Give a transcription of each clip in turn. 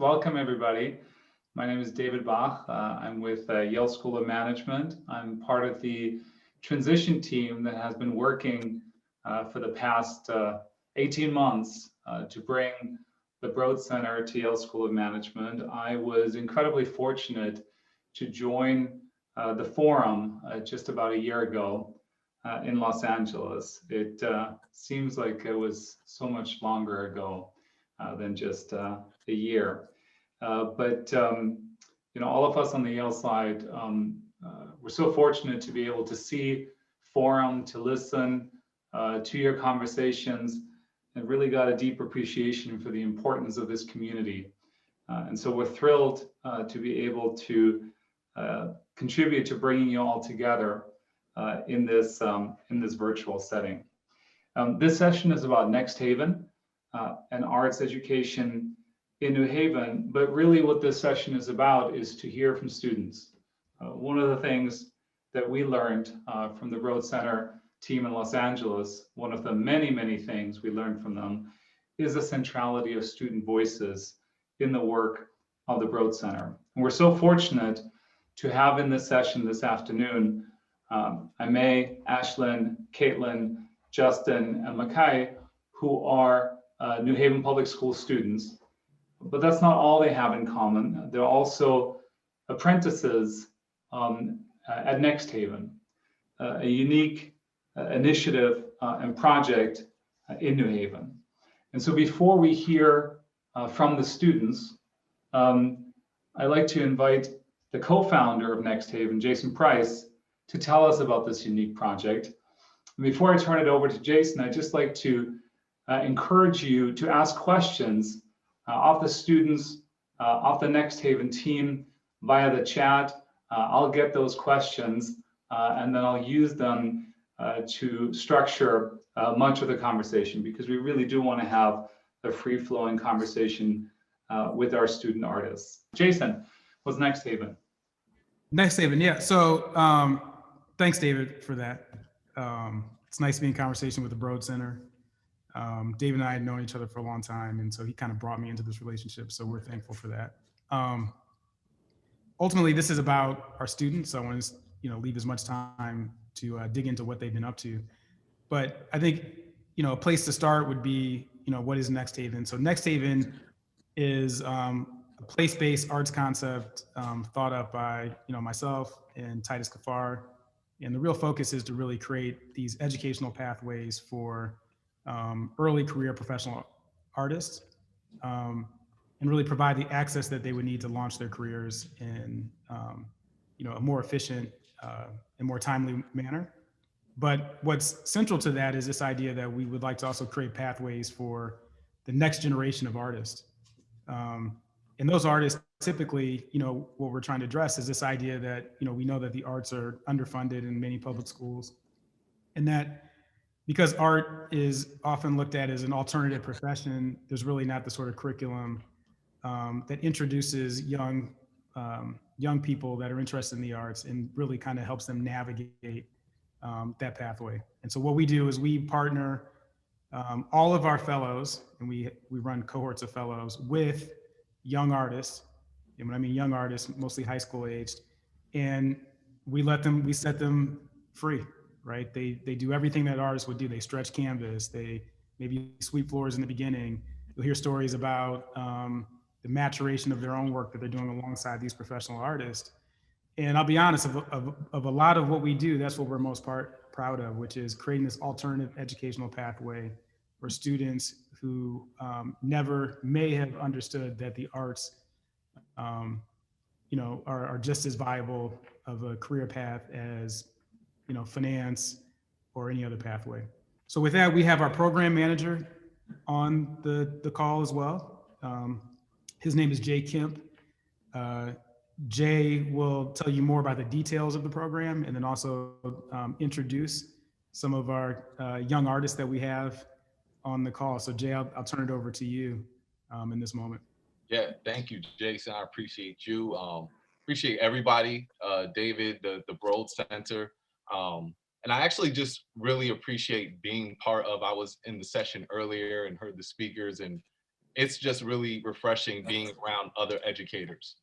Welcome, everybody. My name is David Bach. I'm with Yale School of Management. I'm part of the transition team that has been working for the past 18 months to bring the Broad Center to Yale School of Management. I was incredibly fortunate to join the forum just about a year ago in Los Angeles. It seems like it was so much longer ago than just a year. But all of us on the Yale side, we're so fortunate to be able to see forum, to listen to your conversations, and really got a deep appreciation for the importance of this community. And so we're thrilled to be able to contribute to bringing you all together in this virtual setting. This session is about NXTHVN and arts education in New Haven, but really what this session is about is to hear from students. One of the things that we learned from the Broad Center team in Los Angeles, one of the many, many things we learned from them is the centrality of student voices in the work of the Broad Center. And we're so fortunate to have in this session this afternoon, Aimee, Ashlyn, Caitlin, Justin, and Makai, who are New Haven Public School students. But that's not all they have in common. They're also apprentices at NXTHVN, a unique initiative and project in New Haven. And so before we hear from the students, I'd like to invite the co-founder of NXTHVN, Jason Price, to tell us about this unique project. And before I turn it over to Jason, I'd just like to encourage you to ask questions of the students, of the NXTHVN team via the chat. I'll get those questions and then I'll use them to structure much of the conversation, because we really do want to have a free-flowing conversation with our student artists. Jason, what's NXTHVN? NXTHVN, yeah. So thanks, David, for that. It's nice to be in conversation with the Broad Center. David and I had known each other for a long time, and so he kind of brought me into this relationship, so we're thankful for that. Ultimately, this is about our students, so I want to leave as much time to dig into what they've been up to. But I think a place to start would be what is NXTHVN? So NXTHVN is a place-based arts concept thought up by myself and Titus Kafar, and the real focus is to really create these educational pathways for early career professional artists, and really provide the access that they would need to launch their careers in a more efficient and more timely manner. But what's central to that is this idea that we would like to also create pathways for the next generation of artists. And those artists, typically, what we're trying to address is this idea that, we know that the arts are underfunded in many public schools, and that because art is often looked at as an alternative profession, there's really not the sort of curriculum that introduces young people that are interested in the arts and really kind of helps them navigate that pathway. And so what we do is we partner all of our fellows, and we run cohorts of fellows with young artists. And when I mean young artists, mostly high school aged, and we set them free. Right? They do everything that artists would do. They stretch canvas, they maybe sweep floors in the beginning. You'll hear stories about the maturation of their own work that they're doing alongside these professional artists. And I'll be honest, of a lot of what we do, that's what we're most proud of, which is creating this alternative educational pathway for students who never may have understood that the arts are just as viable of a career path as finance or any other pathway. So with that, we have our program manager on the call as well. His name is Jay Kemp. Jay will tell you more about the details of the program, and then also introduce some of our young artists that we have on the call. So Jay, I'll turn it over to you in this moment. Yeah, thank you, Jason. I appreciate you. Appreciate everybody, David, the Broad Center. And I actually just really appreciate being part of, I was in the session earlier and heard the speakers, and it's just really refreshing being around other educators.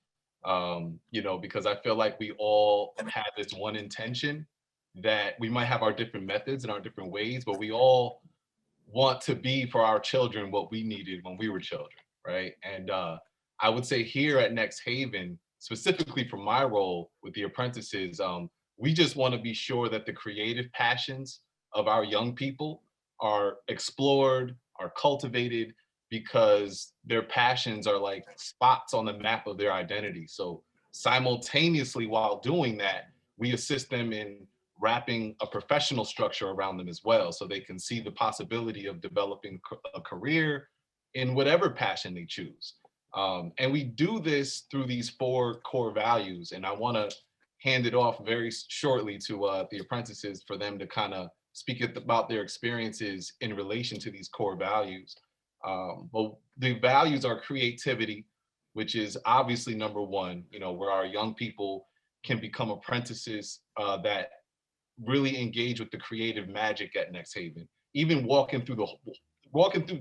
You know, because I feel like we all have this one intention, that we might have our different methods and our different ways, but we all want to be for our children what we needed when we were children, right? And I would say here at Next Haven, specifically for my role with the apprentices, we just want to be sure that the creative passions of our young people are explored, are cultivated, because their passions are like spots on the map of their identity. So simultaneously while doing that, we assist them in wrapping a professional structure around them as well, so they can see the possibility of developing a career in whatever passion they choose. And we do this through these 4 core values. And I want to hand it off very shortly to the apprentices for them to kind of speak about their experiences in relation to these core values. But the values are creativity, which is obviously number 1, you know, where our young people can become apprentices that really engage with the creative magic at Next Haven. Even walking through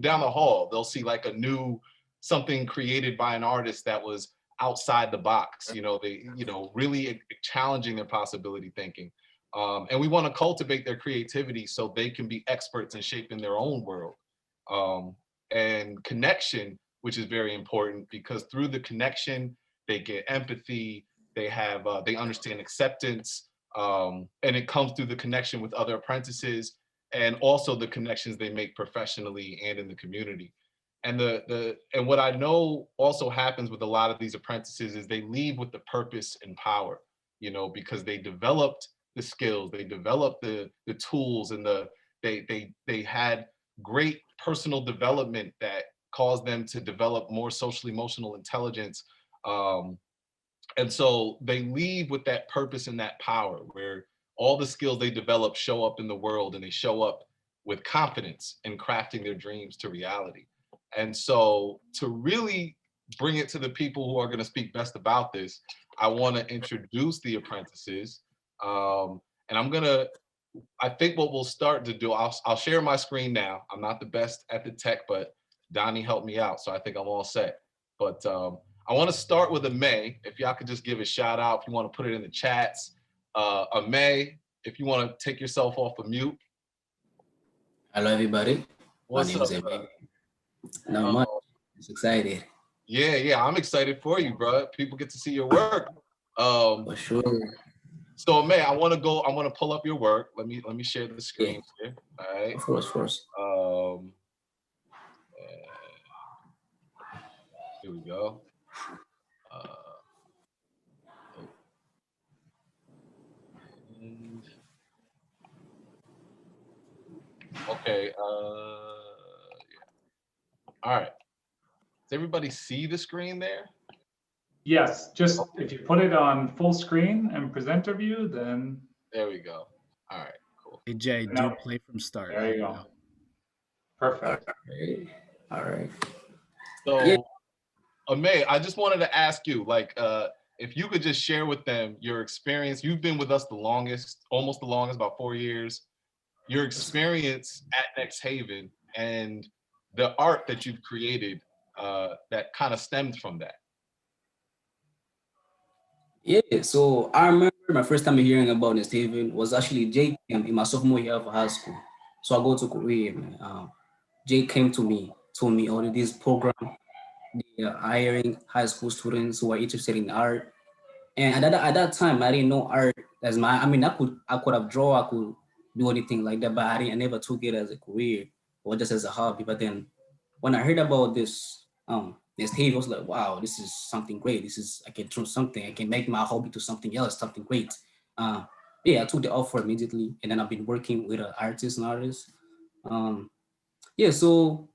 down the hall, they'll see like a new something created by an artist that was outside the box. You know, they, you know, really challenging their possibility thinking. And we want to cultivate their creativity so they can be experts in shaping their own world. And connection, which is very important, because through the connection, they get empathy, they understand acceptance, and it comes through the connection with other apprentices, and also the connections they make professionally and in the community. And and what I know also happens with a lot of these apprentices is they leave with the purpose and power, you know, because they developed the skills, they developed the tools, and they had great personal development that caused them to develop more social emotional intelligence. And so they leave with that purpose and that power, where all the skills they develop show up in the world, and they show up with confidence in crafting their dreams to reality. And so to really bring it to the people who are going to speak best about this, I want to introduce the apprentices. And I think what we'll start to do, I'll share my screen now. I'm not the best at the tech, but Donnie helped me out, so I think I'm all set. But I want to start with May. If y'all could just give a shout out, if you want to put it in the chats. May, if you want to take yourself off of mute. Hello, everybody. What's My name up? is Emil. Not much. Just excited. Yeah, I'm excited for you, bro. People get to see your work. For sure. So May, I want to pull up your work. Let me share the screen here. All right. Of course. Here we go. Okay. Yeah. All right. Does everybody see the screen there? Yes, just if you put it on full screen and presenter view, then. There we go. All right, cool. Hey Jay, do play from start. There you go. Perfect. All right. So, Yeah. May, I just wanted to ask you, like, if you could just share with them your experience. You've been with us the longest, almost the longest, about 4 years. Your experience at Next Haven and the art that you've created that kind of stemmed from that. Yeah, so I remember my first time hearing about Next Haven was actually Jake in my sophomore year of high school. So I go to Korea, man. Jake came to me, told me, oh, this program, they are hiring high school students who are interested in art. And at that time, I didn't know art as I could have drawn, I could do anything like that, but I never took it as a career or just as a hobby. But then when I heard about this Haven, I was like, wow, this is something great. I can do something. I can make my hobby to something else, something great. Yeah, I took the offer immediately, and then I've been working with artists. Yeah, so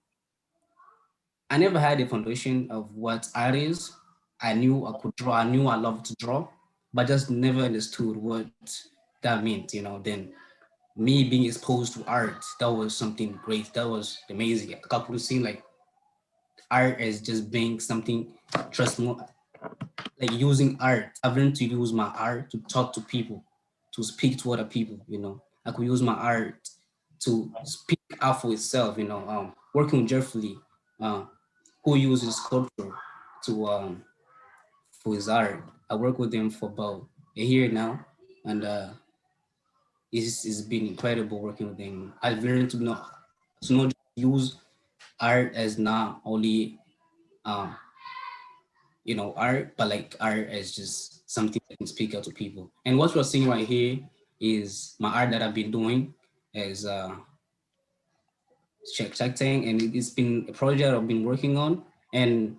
I never had a foundation of what art is. I knew I could draw. I knew I loved to draw, but just never understood what that meant. Then me being exposed to art, that was something great. That was amazing. I could see like art as just being something just more like using art. I've learned to use my art to talk to people, to speak to other people. I could use my art to speak out for itself. Working with Jeffrey, who uses sculpture to for his art. I work with him for about a year now, and it's been incredible working with him. I've learned to not use art as not only um, art, but like art as just something that can speak out to people. And what we're seeing right here is my art that I've been doing as Shark Tank, and it's been a project I've been working on. And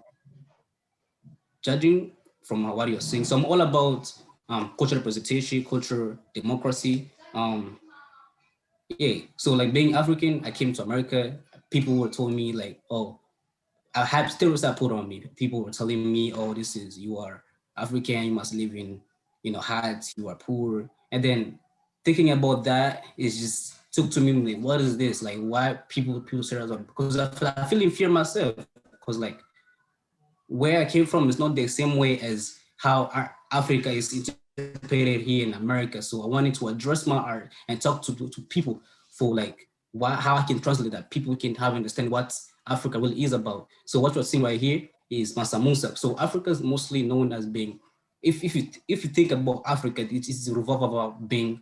judging from what you're saying, so I'm all about cultural representation, cultural democracy. Yeah, so like being African, I came to America. People were told me like, oh, I had stereotypes put on me. People were telling me, "Oh, this is you are African. You must live in, huts. You are poor." And then thinking about that is just took to me like, what is this? Like, why people say that? Because I feel in fear myself. Because like where I came from is not the same way as how Africa is interpreted here in America. So I wanted to address my art and talk to people for like how I can translate that people can have understand what Africa really is about. So what we're seeing right here is Mansa Musa. So Africa is mostly known as being, if you think about Africa, it is revolve about being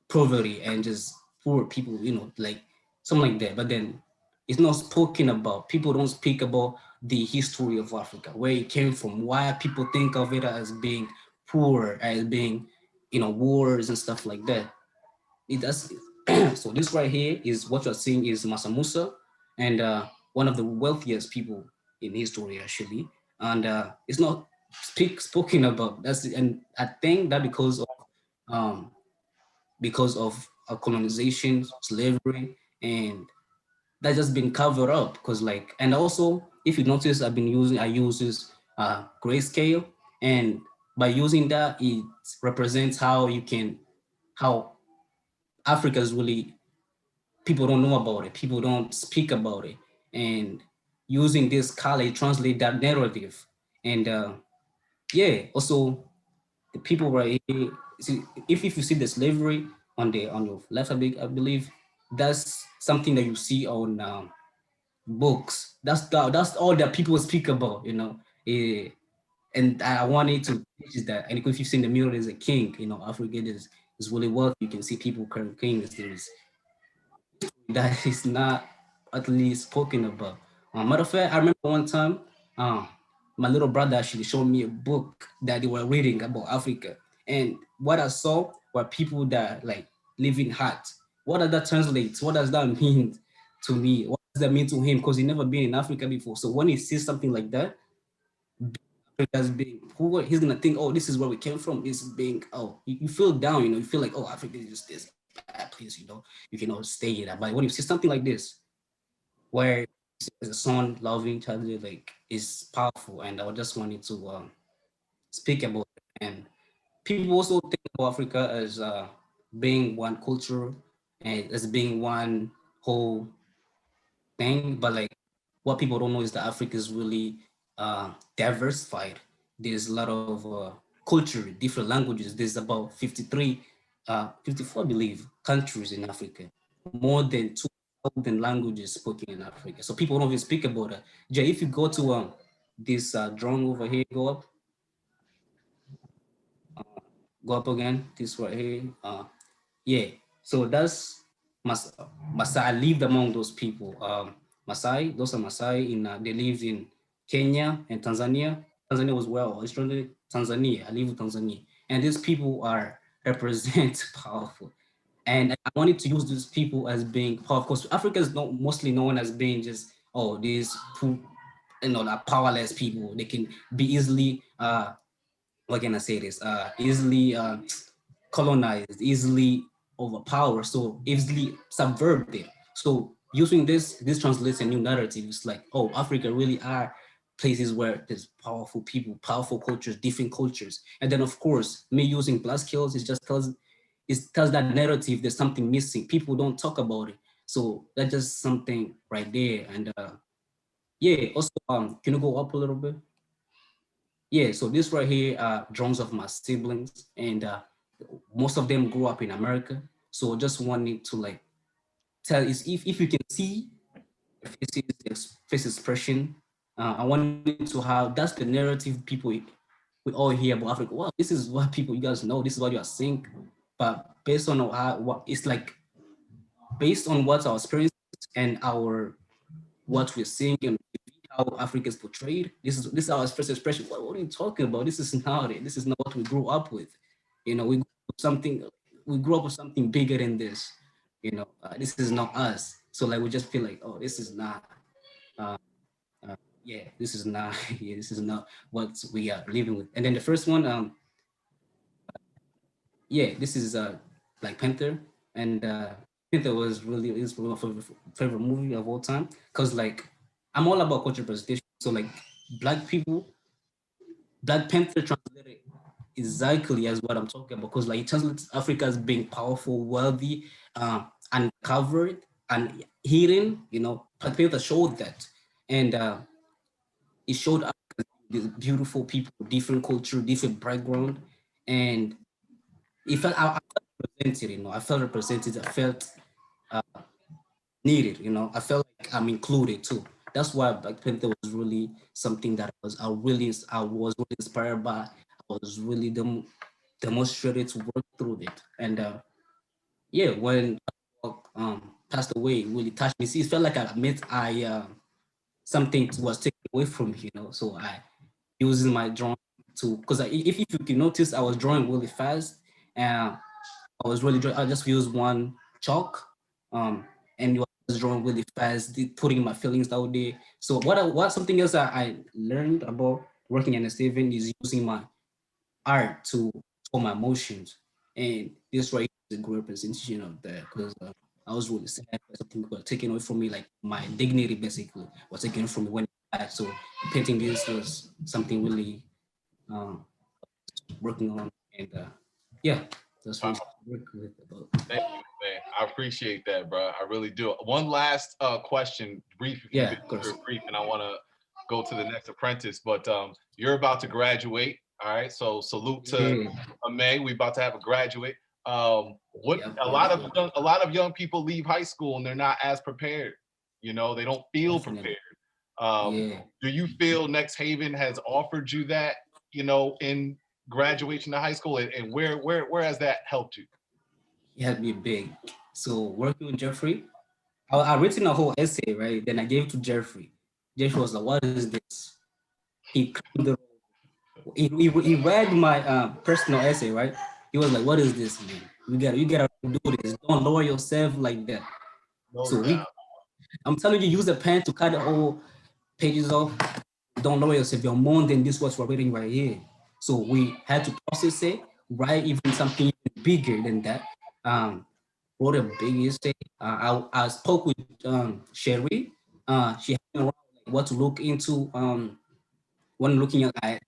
poverty and just poor people, like something like that. But then it's not spoken about. People don't speak about the history of Africa, where it came from, why people think of it as being poor, as being, wars and stuff like that. It does. So this right here is what you're seeing is Mansa Musa, and one of the wealthiest people in history actually, and it's not spoken about. And I think that um, because of colonization, slavery, and that's just been covered up. Because like, and also if you notice, I use this grayscale, and by using that, it represents how Africa is really, people don't know about it, people don't speak about it, and using this color, it translate that narrative, and yeah, also the people right here. See, if you see the slavery on your left, I believe that's something that you see on books. That's all that people speak about, and I wanted to teach that. And if you see in the middle, there's a king. Africa is really wealthy. You can see people carrying kings. There's that is not at least spoken about. Matter of fact, I remember one time, my little brother actually showed me a book that they were reading about Africa, and what I saw were people that like live in huts. What does that translate? What does that mean to me? What does that mean to him? Because he never been in Africa before. So when he sees something like that, as being poor, he's gonna think, oh, this is where we came from. This is being, oh, you feel down, you feel like, oh, Africa is just this bad place, you cannot stay here. But when you see something like this, where the son loving each other, like, is powerful, and I just wanted to speak about it. And people also think about Africa as being one culture and as being one whole thing, but like what people don't know is that Africa is really diversified. There's a lot of culture, different languages. There's about 54, I believe, countries in Africa. More than 2,000 languages spoken in Africa. So people don't even speak about that. Jay, if you go to this drone over here, go up again, this right here. Yeah, so that's Masai. I lived among those people. Masai, those are Masai. They lived in Kenya and Tanzania. Tanzania was well, Australia, Tanzania. I live in Tanzania, and these people are represent powerful. And I wanted to use these people as being powerful, because Africa is not mostly known as being just, oh, these like powerless people. They can be easily what can I say this? Easily colonized, easily overpowered, so easily subverted. So using this translates a new narrative. It's like, oh, Africa really are places where there's powerful people, powerful cultures, different cultures. And then of course, me using glass skills is just tells that narrative there's something missing. People don't talk about it. So that's just something right there. And yeah, also can you go up a little bit? Yeah, so this right here are drawings of my siblings, and most of them grew up in America. So just wanted to like tell is if you can see face expression, I wanted to have, that's the narrative people we all hear about Africa. Wow, this is what people, you guys know, this is what you are seeing. But based on what it's like, based on what our experience and our what we're seeing and how Africa is portrayed, this is our first expression. What are you talking about? This is not it. This is not what we grew up with. You know, we grew up with something bigger than this. You know, this is not us. So like we just feel like, oh, this is not. Uh, yeah, this is not. Yeah, this is not what we are living with. And then the first one, yeah, this is Black Panther, and Panther was really is one of my favorite movie of all time because like I'm all about cultural presentation. So like Black people, Black Panther translated exactly as what I'm talking about because like it translates Africa as being powerful, wealthy, uncovered, and hidden. You know, Black Panther showed that, and it showed us these beautiful people, different culture, different background, and I felt represented. You know, I felt represented. I felt needed. You know, I felt like I'm included too. That's why Black Panther was really something that I was really inspired by. I was really demonstrated to work through it. And yeah, when passed away, it really touched me. See, it felt like something was taken away from me, you know. So I using my drawing to because if you can notice, I was drawing really fast. And I was really I just used one chalk, and it was drawing really fast, putting my feelings out there. So what something else I learned about working in a Steven is using my art to show my emotions, and this right here is a great representation of that because I was really sad that something was taken away from me, like my dignity basically was taken from me when I died. So painting this was something really um, working on, and yeah, that's Wow. what I work with about. Thank you, man. I appreciate that, bro. I really do. One last question, brief, keep Yeah, it of course. brief, and I want to go to the next apprentice. But you're about to graduate, all right? So salute to Yeah, May. We about to have a graduate. What yeah, a yeah, lot of yeah, young people leave high school and they're not as prepared. You know, they don't feel definitely. prepared. Um, Yeah, do you feel Next Haven has offered you that? You know, in graduation to high school, and where has that helped you? he had me big. So working with Jeffrey, I written a whole essay, right? Then I gave it to Jeffrey. Jeffrey was like, "What is this?" He climbed the, he read my personal essay, right? He was like, "What is this, man? You gotta do this. Don't lower yourself like that." No So doubt. I'm telling you, use a pen to cut the whole pages off. Don't lower yourself. You're more than this what we're reading right here. So we had to process it, write even something even bigger than that. Wrote a big essay. I spoke with Sherry. She had me around like what to look into when looking at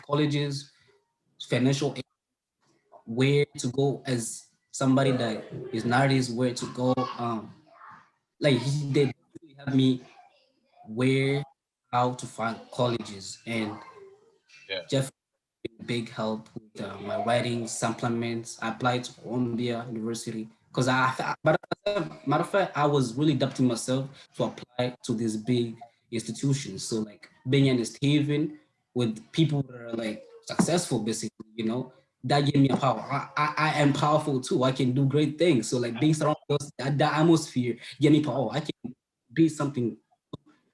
colleges, financial aid, where to go as somebody that is not is where to go. Like they really helped me where how to find colleges and Yeah. Jeff big help with my writing supplements. I applied to Columbia University because matter of fact, I was really doubting myself to apply to these big institutions. So like being in Haven with people that are like successful, basically, you know, that gave me a power. I am powerful too. I can do great things. So like being surrounded that atmosphere gave me power. I can be something.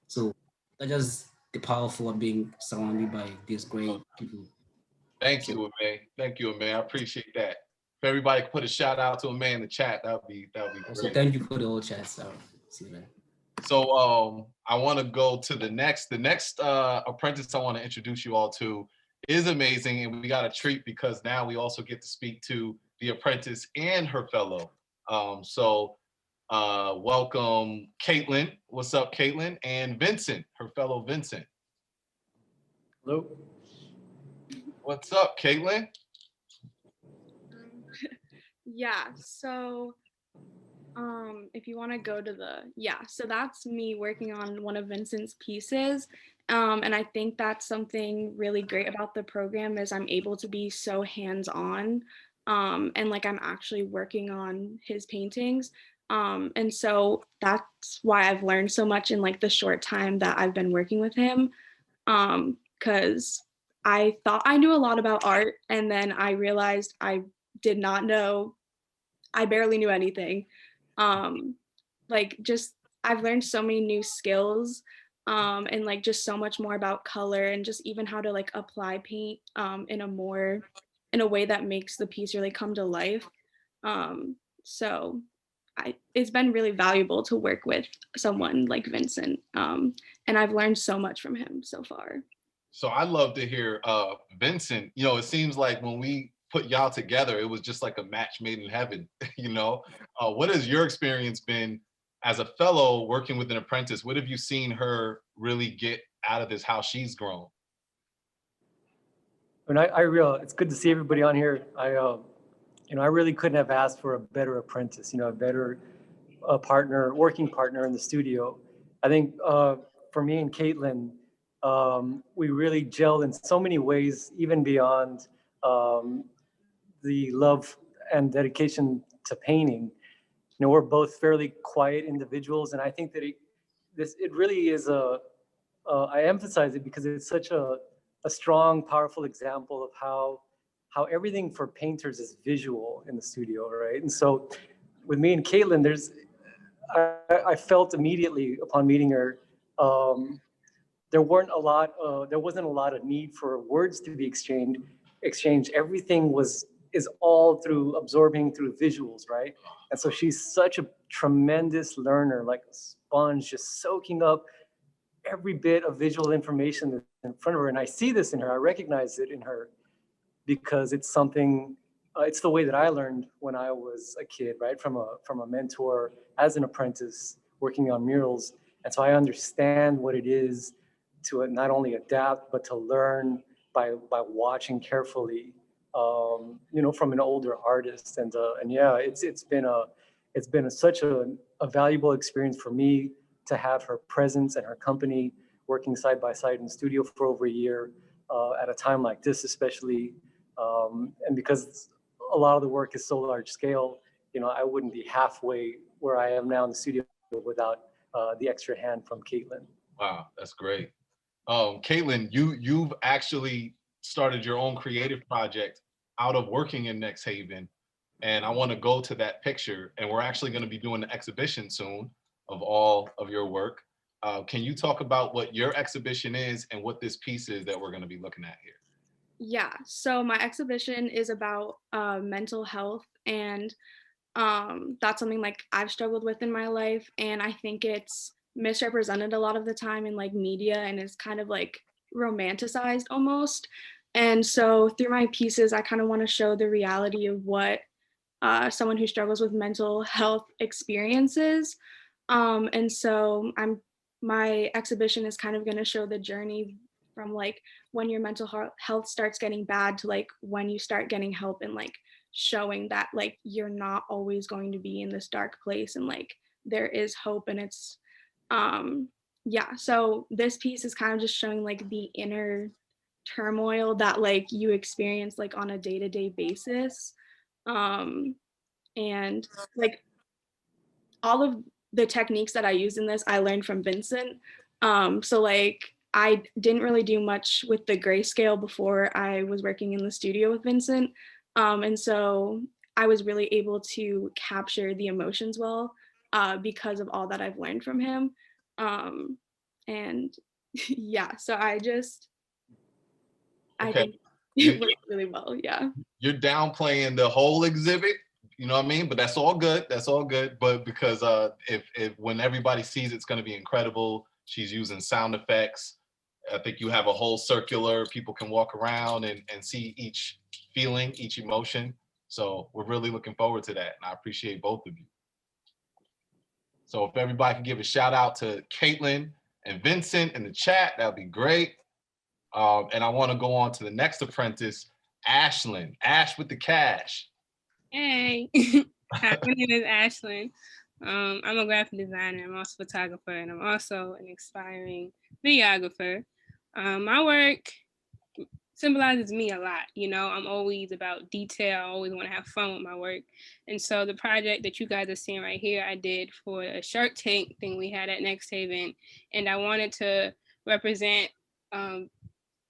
So that's just the powerful of being surrounded by these great people. Thank So you, man. Thank you, man. I appreciate that. If everybody could put a shout out to a man in the chat, that would be also great. thank you for the whole chat. So see you, man. So I want to go to the next apprentice I want to introduce you all to is amazing, and we got a treat because now we also get to speak to the apprentice and her fellow. Welcome Caitlin. What's up, Caitlin? And Vincent, her fellow Vincent. Hello. What's up, Caitlin? Yeah, so if you want to go to so that's me working on one of Vincent's pieces. And I think that's something really great about the program is I'm able to be so hands-on, and like I'm actually working on his paintings. And so that's why I've learned so much in like the short time that I've been working with him. Because I thought I knew a lot about art, and then I realized I did not know, I barely knew anything. Like just I've learned so many new skills, and like just so much more about color and just even how to like apply paint in a way that makes the piece really come to life. So it's been really valuable to work with someone like Vincent, and I've learned so much from him so far. So I love to hear Vincent. You know, it seems like when we put y'all together, it was just like a match made in heaven. You know, what has your experience been as a fellow working with an apprentice? What have you seen her really get out of this? How she's grown? And it's good to see everybody on here. I really couldn't have asked for a better apprentice, a better partner, working partner in the studio. I think for me and Caitlin, we really gelled in so many ways, even beyond the love and dedication to painting. We're both fairly quiet individuals, and I think that it really is I emphasize it because it's such a strong, powerful example of how everything for painters is visual in the studio, right? And so with me and Caitlin, I felt immediately upon meeting her, there wasn't a lot of need for words to be exchanged. Everything is all through absorbing through visuals, right? And so she's such a tremendous learner, like a sponge, just soaking up every bit of visual information that's in front of her. And I see this in her, I recognize it in her, because it's something, it's the way that I learned when I was a kid, right? From a mentor as an apprentice working on murals. And so I understand what it is to not only adapt, but to learn by watching carefully, from an older artist. And yeah, it's been such a valuable experience for me to have her presence and her company working side by side in the studio for over a year at a time like this, especially. And because a lot of the work is so large scale, I wouldn't be halfway where I am now in the studio without the extra hand from Caitlin. Wow, that's great. Caitlin, you've actually started your own creative project out of working in NXTHVN, and I want to go to that picture. And we're actually going to be doing an exhibition soon of all of your work. Can you talk about what your exhibition is and what this piece is that we're going to be looking at here? Yeah, so my exhibition is about mental health, and that's something like I've struggled with in my life, and I think it's misrepresented a lot of the time in like media, and it's kind of like romanticized almost. And so through my pieces, I kind of want to show the reality of what someone who struggles with mental health experiences. And so my exhibition is kind of going to show the journey from like when your mental health starts getting bad to like when you start getting help, and like showing that like you're not always going to be in this dark place, and like there is hope. And it's yeah, so this piece is kind of just showing like the inner turmoil that like you experience like on a day-to-day basis. And like all of the techniques that I use in this I learned from Vincent. So like I didn't really do much with the grayscale before I was working in the studio with Vincent. And so I was really able to capture the emotions well because of all that I've learned from him. And yeah, so I think it worked really well. Yeah. You're downplaying the whole exhibit, you know what I mean? But that's all good. That's all good. But because if when everybody sees it's going to be incredible, she's using sound effects. I think you have a whole circular, people can walk around and see each feeling, each emotion. So we're really looking forward to that. And I appreciate both of you. So if everybody can give a shout out to Caitlin and Vincent in the chat, that'd be great. And I want to go on to the next apprentice, Ashlyn. Ash with the cash. Hey, my name is Ashlyn. I'm a graphic designer. I'm also a photographer, and I'm also an aspiring videographer. My work symbolizes me a lot. You know, I'm always about detail. I always want to have fun with my work. And so the project that you guys are seeing right here, I did for a Shark Tank thing we had at NXTHVN. And I wanted to represent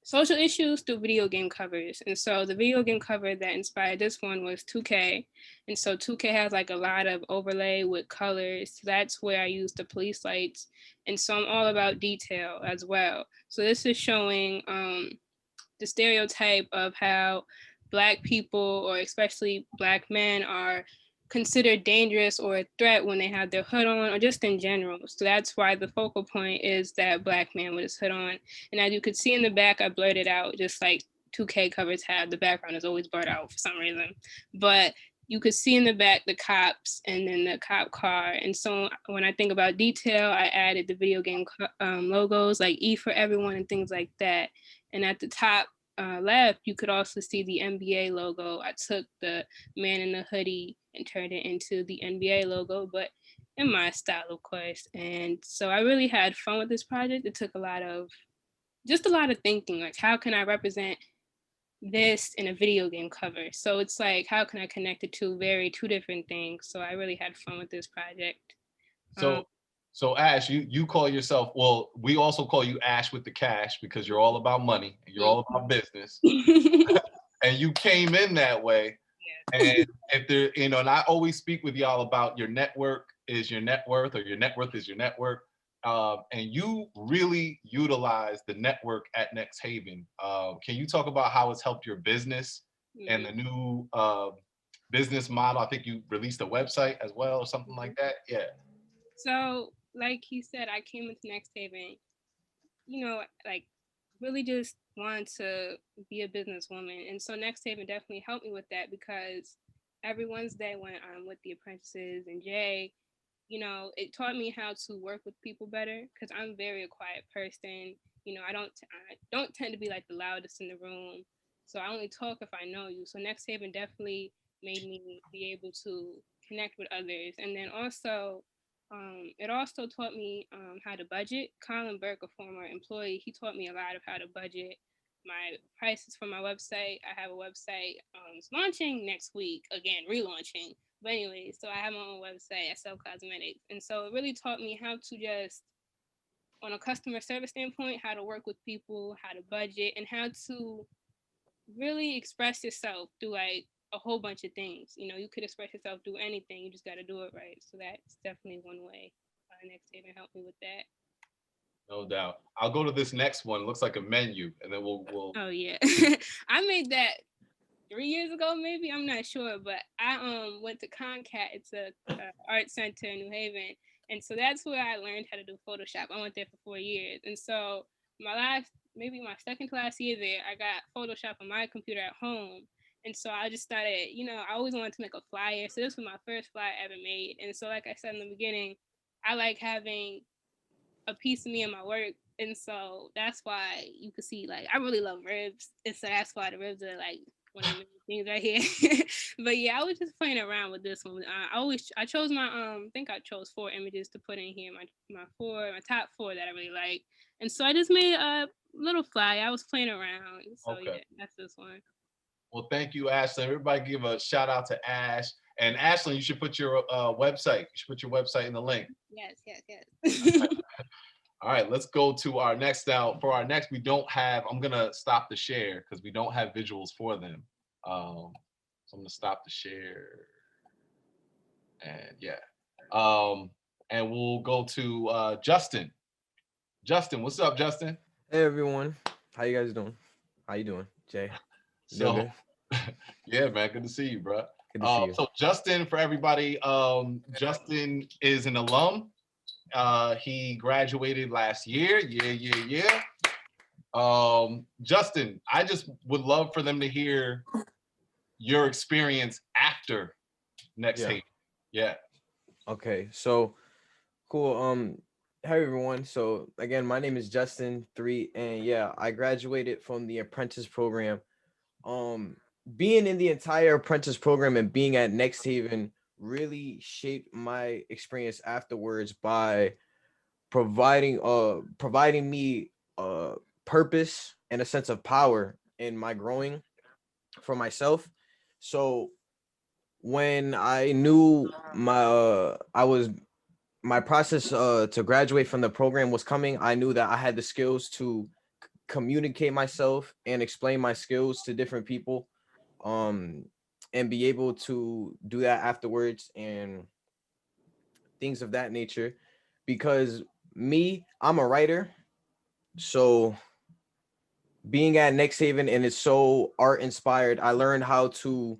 social issues through video game covers. And so the video game cover that inspired this one was 2K. And so 2K has like a lot of overlay with colors. So that's where I used the police lights. And so I'm all about detail as well. So this is showing the stereotype of how Black people, or especially Black men, are considered dangerous or a threat when they have their hood on, or just in general. So that's why the focal point is that Black man with his hood on. And as you could see in the back, I blurred it out, just like 2K covers have. The background is always blurred out for some reason. But you could see in the back the cops and then the cop car. And so when I think about detail, I added the video game logos like E for everyone and things like that. And at the top left, you could also see the NBA logo. I took the man in the hoodie and turned it into the NBA logo, but in my style, of course. And so I really had fun with this project. It took a lot of thinking, like how can I represent this in a video game cover? So it's like, how can I connect the two different things? So I really had fun with this project. So Ash, you call yourself, well, we also call you Ash with the cash because you're all about money, you're all about business. And you came in that way. And if there, you know, and I always speak with y'all about your network is your net worth, or your net worth is your network. And you really utilize the network at NXTHVN. Can you talk about how it's helped your business and the new business model? I think you released a website as well or something like that. Yeah. So like he said, I came into NXTHVN, you know, like really just wanted to be a businesswoman. And so NXTHVN definitely helped me with that, because every Wednesday when I'm with the apprentices and Jay, you know, it taught me how to work with people better, because I'm very a quiet person. You know, I don't tend to be like the loudest in the room. So I only talk if I know you. So NXTHVN definitely made me be able to connect with others. And then also, it also taught me how to budget. Colin Burke, a former employee, he taught me a lot of how to budget my prices for my website. I have a website. It's launching next week, again, relaunching. But anyway, so I have my own website. I sell cosmetics. And so it really taught me how to just, on a customer service standpoint, how to work with people, how to budget, and how to really express yourself through like a whole bunch of things. You know, you could express yourself through anything. You just got to do it right. So that's definitely one way NXTHVN helped me with that. No doubt. I'll go to this next one. It looks like a menu, and then we'll. Oh yeah, I made that 3 years ago, maybe. I'm not sure, but I went to Concat. It's a art center in New Haven, and so that's where I learned how to do Photoshop. I went there for 4 years, and so maybe my second to last year there, I got Photoshop on my computer at home. And so I just started, you know, I always wanted to make a flyer. So this was my first flyer I ever made. And so like I said in the beginning, I like having a piece of me in my work. And so that's why you could see, like, I really love ribs. And so that's why the ribs are like one of the things right here. But yeah, I was just playing around with this one. I chose my, I think I chose 4 images to put in here, my top 4 that I really like. And so I just made a little flyer. I was playing around. So yeah, that's this one. Well, thank you, Ashley. Everybody give a shout out to Ash. And Ashley, you should put your website. You should put your website in the link. Yes. All right, let's go to our next. Now, for our next, we don't have, I'm going to stop the share because we don't have visuals for them. So I'm going to stop the share. And yeah. And we'll go to Justin. Justin, what's up, Justin? Hey, everyone. How you guys doing? How you doing, Jay? So, yeah, man, good to see you, bro. Good to see you. So Justin, for everybody, Justin is an alum. He graduated last year. Yeah. Justin, I just would love for them to hear your experience after NXTHVN. Yeah. Okay, so cool. Hi everyone. So again, my name is Justin 3, and yeah, I graduated from the apprentice program. Being in the entire apprentice program and being at NXTHVN really shaped my experience afterwards by providing me purpose and a sense of power in my growing for myself. So when I knew my process to graduate from the program was coming, I knew that I had the skills to communicate myself and explain my skills to different people, and be able to do that afterwards and things of that nature. Because I'm a writer, so being at Next Haven and it's so art inspired, I learned how to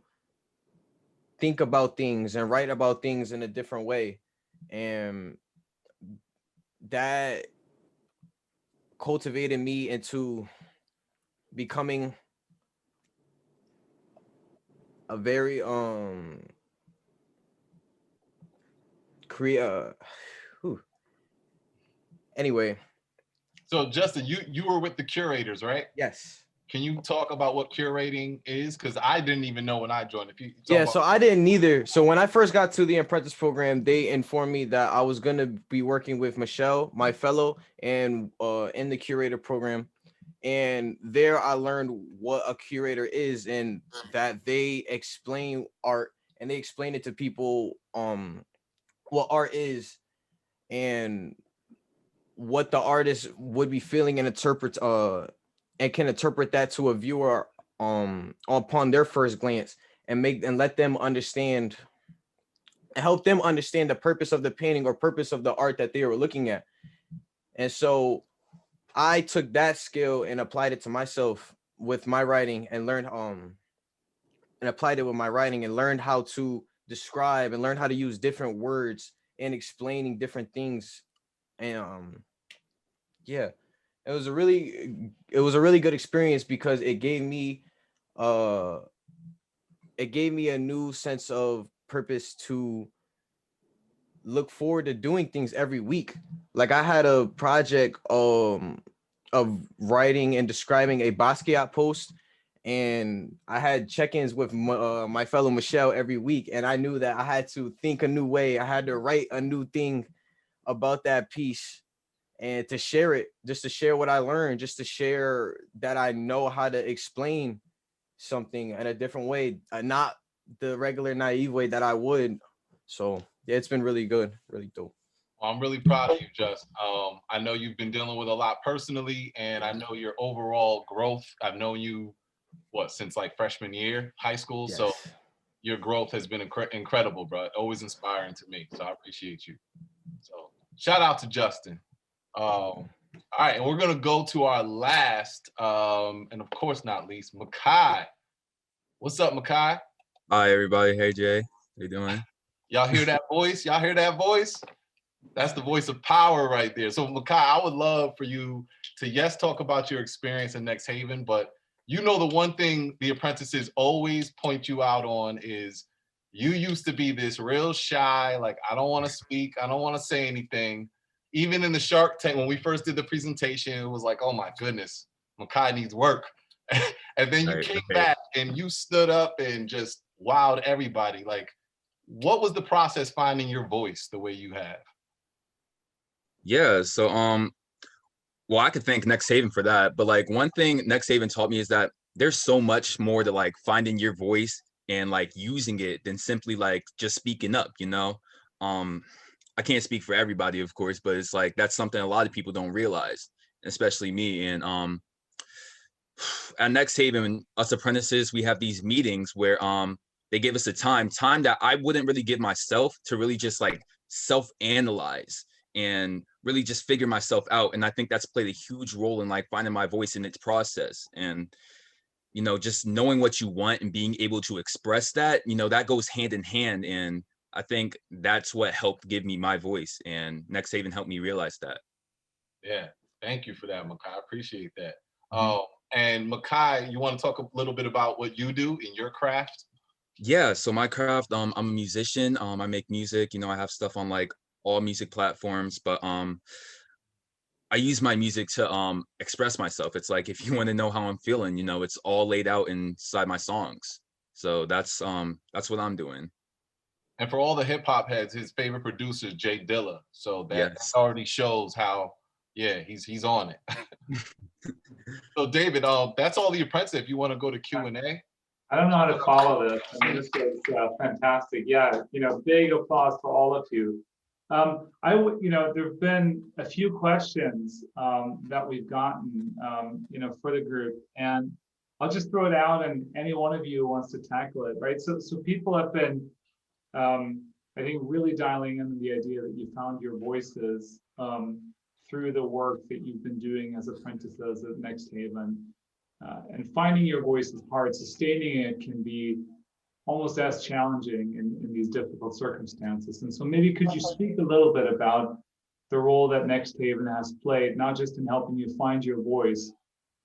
think about things and write about things in a different way, and that cultivated me into becoming a very Korea. Anyway, So Justin, you were with the curators, right? yes. Can you talk about what curating is? Because I didn't even know when I joined. If you Yeah, so I didn't either. So when I first got to the apprentice program, they informed me that I was gonna be working with Michelle, my fellow, and in the curator program. And there I learned what a curator is, and that they explain art and they explain it to people what art is and what the artist would be feeling and and can interpret that to a viewer upon their first glance, and let them understand, help them understand the purpose of the painting or purpose of the art that they were looking at. And so I took that skill and applied it to myself with my writing, and learned and applied it with my writing and learned how to describe and learn how to use different words in explaining different things. And yeah, it was a really good experience, because it gave me a new sense of purpose to look forward to doing things every week. Like I had a project of writing and describing a Basquiat post, and I had check-ins with my fellow Michelle every week, and I knew that I had to think a new way. I had to write a new thing about that piece, and to share it, just to share what I learned, just to share that I know how to explain something in a different way, not the regular naive way that I would. So yeah, it's been really good, really dope. Well, I'm really proud of you, Just. I know you've been dealing with a lot personally, and I know your overall growth. I've known you, since like freshman year, high school. Yes. So your growth has been incredible, bro. Always inspiring to me. So I appreciate you. So shout out to Justin. All right, and we're gonna go to our last, and of course not least, Makai. What's up, Makai? Hi, everybody. Hey, Jay. How you doing? Y'all hear that voice? Y'all hear that voice? That's the voice of power right there. So Makai, I would love for you to talk about your experience in Next Haven, but the one thing the apprentices always point you out on is you used to be this real shy, like I don't want to speak, I don't want to say anything. Even in the Shark Tank, when we first did the presentation, it was like, oh my goodness, Makai needs work. And then you came back and you stood up and just wowed everybody. Like, what was the process finding your voice the way you have? Yeah, so well, I could thank Next Haven for that, but like one thing Next Haven taught me is that there's so much more to like finding your voice and like using it than simply like just speaking up, you know. I can't speak for everybody, of course, but it's like that's something a lot of people don't realize, especially me. And at Next Haven, us apprentices, we have these meetings where they give us a time that I wouldn't really give myself to really just like self-analyze and really just figure myself out. And I think that's played a huge role in like finding my voice in its process. And you know, just knowing what you want and being able to express that, you know, that goes hand in hand. And I think that's what helped give me my voice, and Next Haven helped me realize that. Yeah, thank you for that, Makai. I appreciate that. And Makai, you want to talk a little bit about what you do in your craft? Yeah, so my craft, I'm a musician. I make music. You know, I have stuff on like all music platforms, but I use my music to express myself. It's like if you want to know how I'm feeling, you know, it's all laid out inside my songs. So that's what I'm doing. And for all the hip hop heads, his favorite producer is Jay Dilla. So that Yes. already shows how Yeah, he's on it. So David, that's all the apprentice. If you want to go to Q&A. I don't know how to follow this. I mean, this was fantastic. Yeah, big applause to all of you. There've been a few questions that we've gotten, for the group, and I'll just throw it out, and any one of you wants to tackle it, right? So people have been, I think, really dialing in the idea that you found your voices through the work that you've been doing as apprentices at Next Haven. And finding your voice is hard. Sustaining it can be almost as challenging in these difficult circumstances. And so maybe could you speak a little bit about the role that Next Haven has played, not just in helping you find your voice,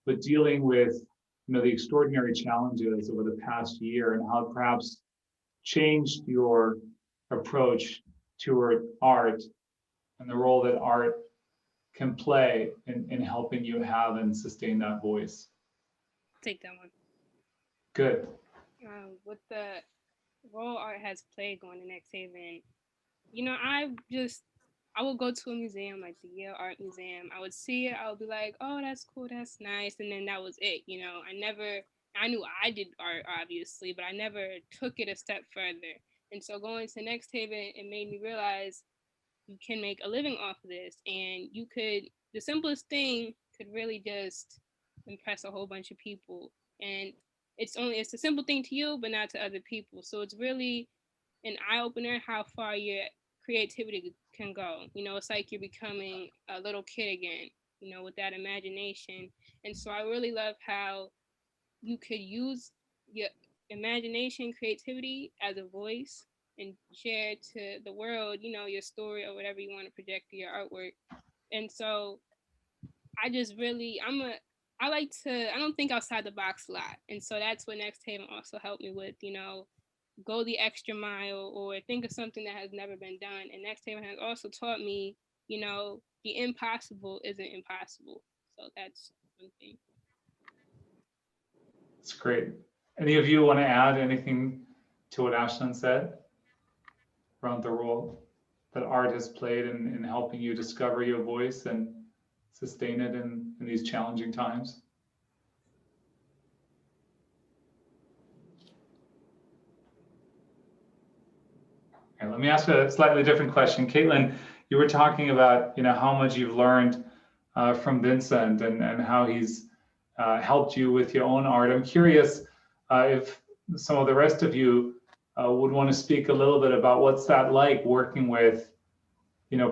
but dealing with the extraordinary challenges over the past year, and how it perhaps changed your approach toward art and the role that art can play in helping you have and sustain that voice. Take that one. Good. With the role art has played going to Next Haven, I would go to a museum like the Yale Art Museum. I would see it. I would be like, oh, that's cool, that's nice. And then that was it. I knew I did art, obviously, but I never took it a step further. And so going to Next Haven, it made me realize you can make a living off of this. And the simplest thing could really just impress a whole bunch of people. And it's a simple thing to you, but not to other people. So it's really an eye-opener how far your creativity can go. It's like you're becoming a little kid again, with that imagination. And so I really love how you could use your imagination, creativity as a voice and share to the world, your story or whatever you want to project through your artwork. And so I just really, I don't think outside the box a lot. And so that's what Next Haven also helped me with, go the extra mile or think of something that has never been done. And Next Haven has also taught me, the impossible isn't impossible. So that's one thing. That's great. Any of you want to add anything to what Ashlyn said around the role that art has played in helping you discover your voice and sustain it in these challenging times? Okay, let me ask a slightly different question. Caitlin, you were talking about how much you've learned from Vincent and how he's helped you with your own art. I'm curious if some of the rest of you would want to speak a little bit about what's that like working with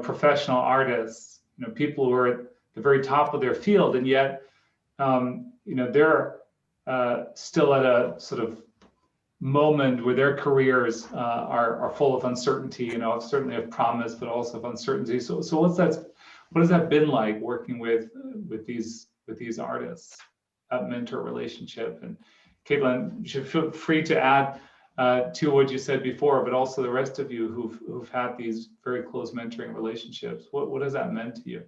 professional artists, people who are at the very top of their field, and yet they're still at a sort of moment where their careers are full of uncertainty, certainly of promise, but also of uncertainty. So what has that been like working with these artists, that mentor relationship? And Caitlin, you should feel free to add to what you said before, but also the rest of you who've had these very close mentoring relationships. What has that meant to you?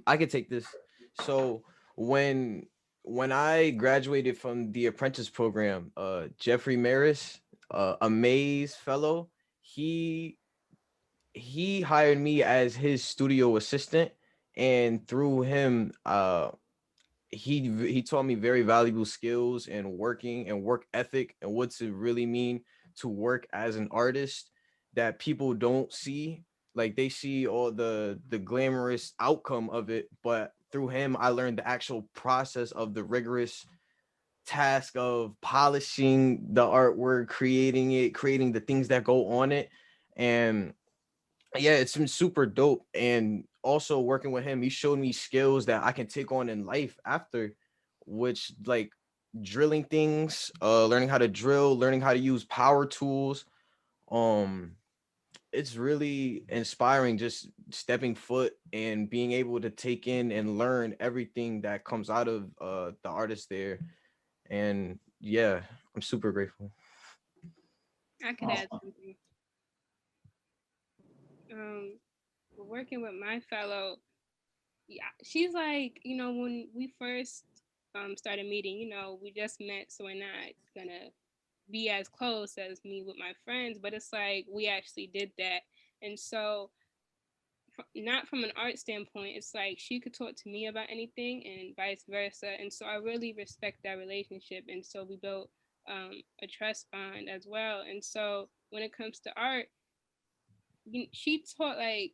I could take this. So when I graduated from the apprentice program, Jeffrey Maris, a Mays fellow, he hired me as his studio assistant, and through him, he taught me very valuable skills in working and work ethic and what to really mean to work as an artist that people don't see. Like they see all the glamorous outcome of it, but through him I learned the actual process of the rigorous task of polishing the artwork, creating the things that go on it. And yeah, it's been super dope. And also working with him, he showed me skills that I can take on in life after, which like drilling things, learning how to drill, learning how to use power tools. It's really inspiring just stepping foot and being able to take in and learn everything that comes out of the artist there. And yeah, I'm super grateful. I could add something. Working with my fellow, yeah, she's like, when we first started meeting, we just met, so we're not gonna be as close as me with my friends, but it's like we actually did that. And so not from an art standpoint, it's like she could talk to me about anything and vice versa. And so I really respect that relationship. And so we built a trust bond as well. And so when it comes to art, she taught, like,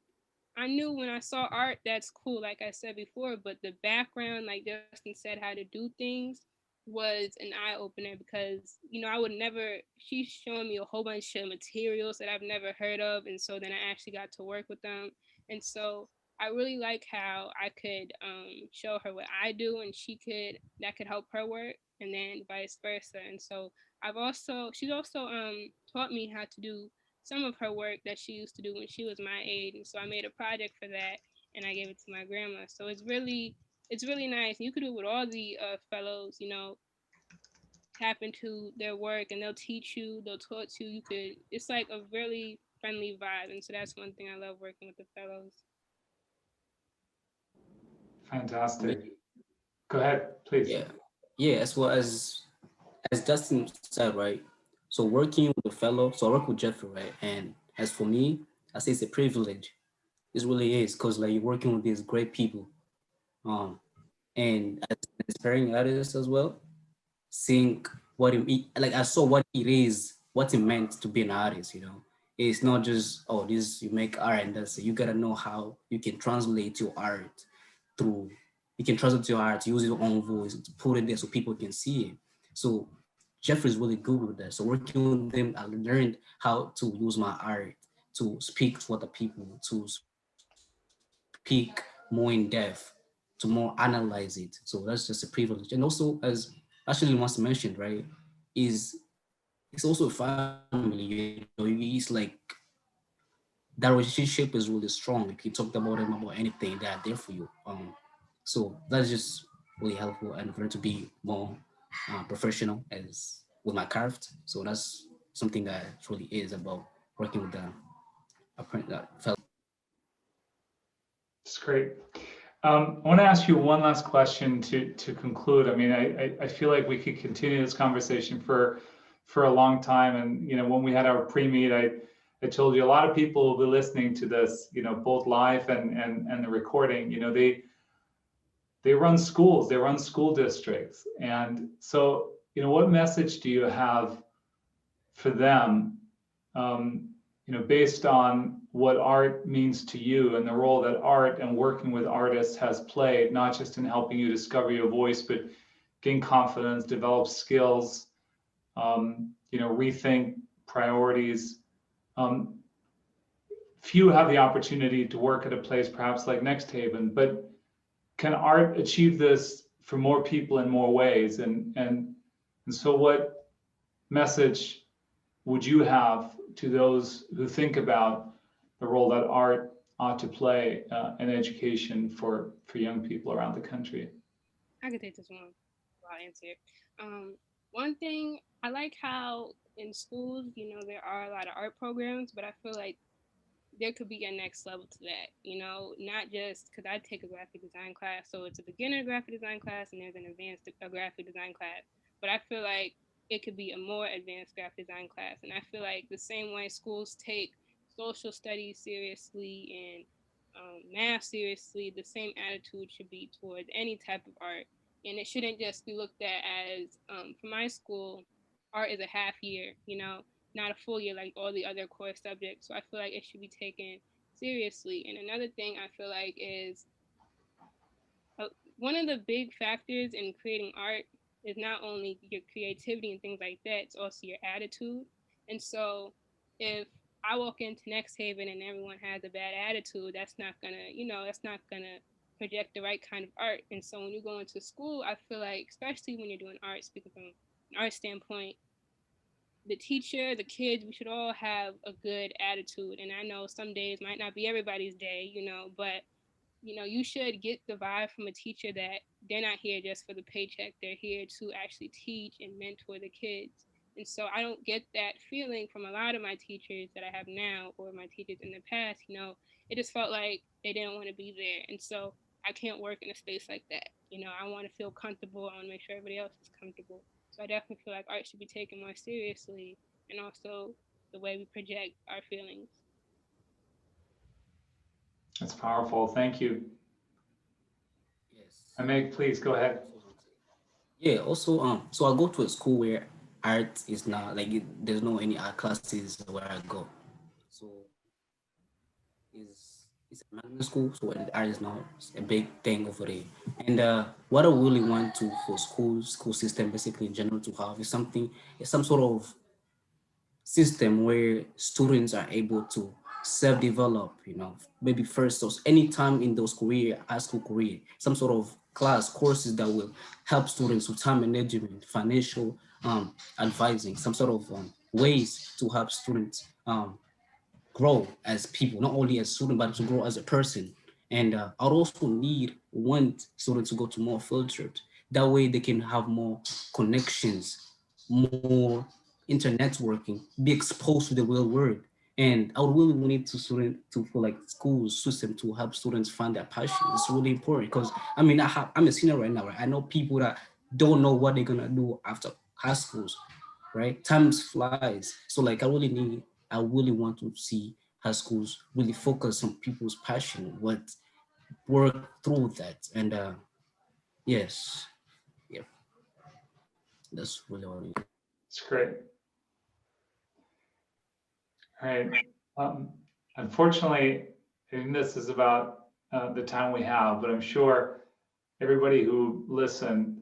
I knew when I saw art, that's cool, like I said before, but the background, like Justin said, how to do things was an eye opener because, I would never, she's showing me a whole bunch of materials that I've never heard of. And so then I actually got to work with them. And so I really like how I could show her what I do and that could help her work and then vice versa. And so she's also taught me how to do some of her work that she used to do when she was my age. And so I made a project for that and I gave it to my grandma. So it's really nice. You could do it with all the fellows, tap into their work and they'll teach you, they'll talk to you. It's like a really friendly vibe. And so that's one thing I love working with the fellows. Fantastic. Go ahead, please. Yeah, as well as Justin said, right? So working with a fellow, so I work with Jeffrey, right? And as for me, I say it's a privilege. It really is, because like you're working with these great people. And as an inspiring artist as well, seeing like I saw what it is, what it meant to be an artist, It's not just, oh, this you make art and that's it. You gotta know how you can translate your art through you can translate your art, use your own voice, to put it there so people can see it. So Jeffrey's really good with that. So working with them, I learned how to use my art to speak to other people, to speak more in depth, to more analyze it. So that's just a privilege. And also, as actually once mentioned, right, is it's also a family. It's like that relationship is really strong. You can talk about them about anything, they are there for you. So that's just really helpful and for it to be more professional as with my craft. So that's something that really is about working with the fellow. It's great. I want to ask you one last question to conclude. I mean, I feel like we could continue this conversation for a long time. And when we had our pre-meet, I told you a lot of people will be listening to this, both live and the recording. They run schools, they run school districts, and so what message do you have for them? Based on what art means to you and the role that art and working with artists has played, not just in helping you discover your voice, but gain confidence, develop skills, rethink priorities. Few have the opportunity to work at a place perhaps like NXTHVN, but can art achieve this for more people in more ways? And so what message would you have to those who think about the role that art ought to play in education for young people around the country? I could take this one. I'll answer it. One thing, I like how in schools, there are a lot of art programs, but I feel like there could be a next level to that, not just because I take a graphic design class. So it's a beginner graphic design class and there's an advanced graphic design class. But I feel like it could be a more advanced graphic design class. And I feel like the same way schools take social studies seriously and math seriously, the same attitude should be towards any type of art. And it shouldn't just be looked at as, for my school, art is a half year, not a full year like all the other core subjects. So I feel like it should be taken seriously. And another thing I feel like is one of the big factors in creating art is not only your creativity and things like that, it's also your attitude. And so if I walk into NXTHVN and everyone has a bad attitude, that's not gonna project the right kind of art. And so when you go into school, I feel like, especially when you're doing art, speaking from an art standpoint, the teacher, the kids, we should all have a good attitude. And I know some days might not be everybody's day, but you should get the vibe from a teacher that they're not here just for the paycheck. They're here to actually teach and mentor the kids. And so I don't get that feeling from a lot of my teachers that I have now or my teachers in the past. It just felt like they didn't want to be there. And so I can't work in a space like that. I want to feel comfortable. I want to make sure everybody else is comfortable. So I definitely feel like art should be taken more seriously, and also the way we project our feelings. That's powerful. Thank you. Yes. And Meg, please go ahead. Yeah, also, so I go to a school where art is not like there's no any art classes where I go. So it's a magnet school, so the art is not a big thing over there. And what I really want to for school system basically in general to have is some sort of system where students are able to self-develop, maybe first or anytime in those high school career, some sort of courses that will help students with time management, financial advising, some sort of ways to help students grow as people, not only as student, but to grow as a person. And I'd also want students to go to more field trips. That way they can have more connections, more internet networking, be exposed to the real world. And I would really want it to feel like school system to help students find their passion. It's really important because I mean I'm a senior right now, right? I know people that don't know what they're gonna do after high schools, right? Time flies. So like I really want to see high schools really focus on people's passion, what work through that. And yes, yeah, that's really what I mean. It's great. All right. Unfortunately, I think this is about the time we have, but I'm sure everybody who listened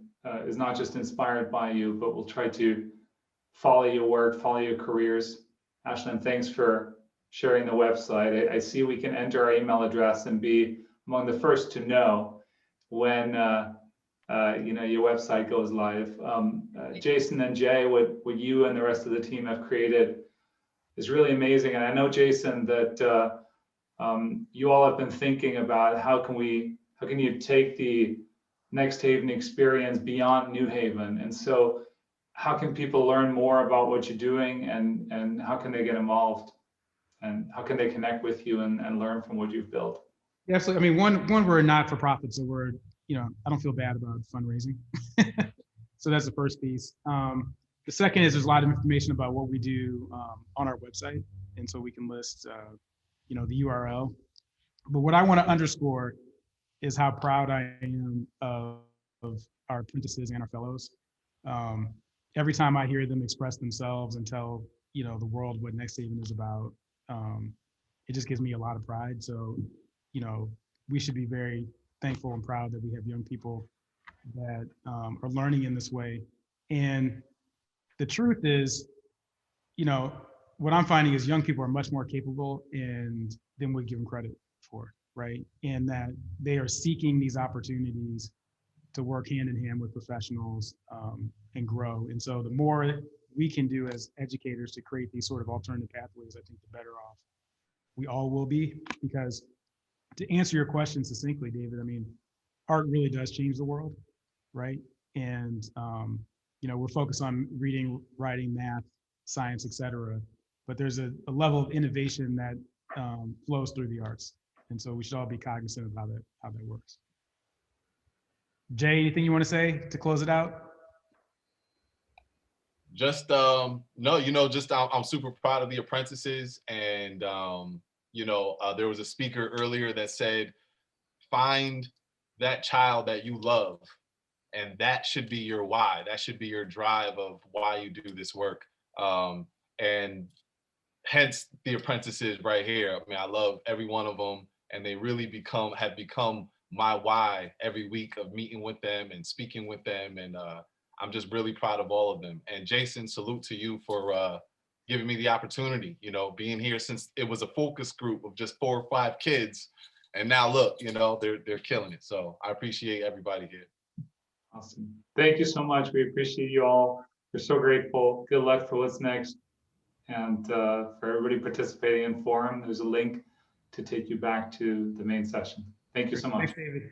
is not just inspired by you, but will try to follow your work, follow your careers. Ashlyn, thanks for sharing the website. I see we can enter our email address and be among the first to know when your website goes live. Jason and Jay, what you and the rest of the team have created is really amazing. And I know, Jason, that you all have been thinking about how can you take the Next Haven experience beyond New Haven. And so how can people learn more about what you're doing, and how can they get involved, and how can they connect with you and learn from what you've built? Yeah, so I mean, one, we're a not-for-profit, so we're, I don't feel bad about fundraising. So that's the first piece. The second is there's a lot of information about what we do on our website, and so we can list, the URL. But what I want to underscore is how proud I am of our apprentices and our fellows. Every time I hear them express themselves and tell the world what Next Haven is about, it just gives me a lot of pride. So we should be very thankful and proud that we have young people that are learning in this way. And the truth is, what I'm finding is young people are much more capable than we give them credit for, right? And that they are seeking these opportunities to work hand in hand with professionals and grow. And so the more we can do as educators to create these sort of alternative pathways, I think the better off we all will be. Because to answer your question succinctly, David, I mean, art really does change the world, right? And we're focused on reading, writing, math, science, et cetera. But there's a level of innovation that flows through the arts. And so we should all be cognizant of how that works. Jay, anything you want to say to close it out? Just no, just I'm super proud of the apprentices, and there was a speaker earlier that said, find that child that you love, and that should be your why. That should be your drive of why you do this work. And hence the apprentices right here. I mean, I love every one of them, and they really have become my why every week of meeting with them and speaking with them. And I'm just really proud of all of them. And Jason, salute to you for giving me the opportunity, being here since it was a focus group of just 4 or 5 kids. And now look, they're killing it. So I appreciate everybody here. Awesome. Thank you so much. We appreciate you all. We're so grateful. Good luck for what's next. And for everybody participating in forum, there's a link to take you back to the main session. Thank you so much. Thanks, David.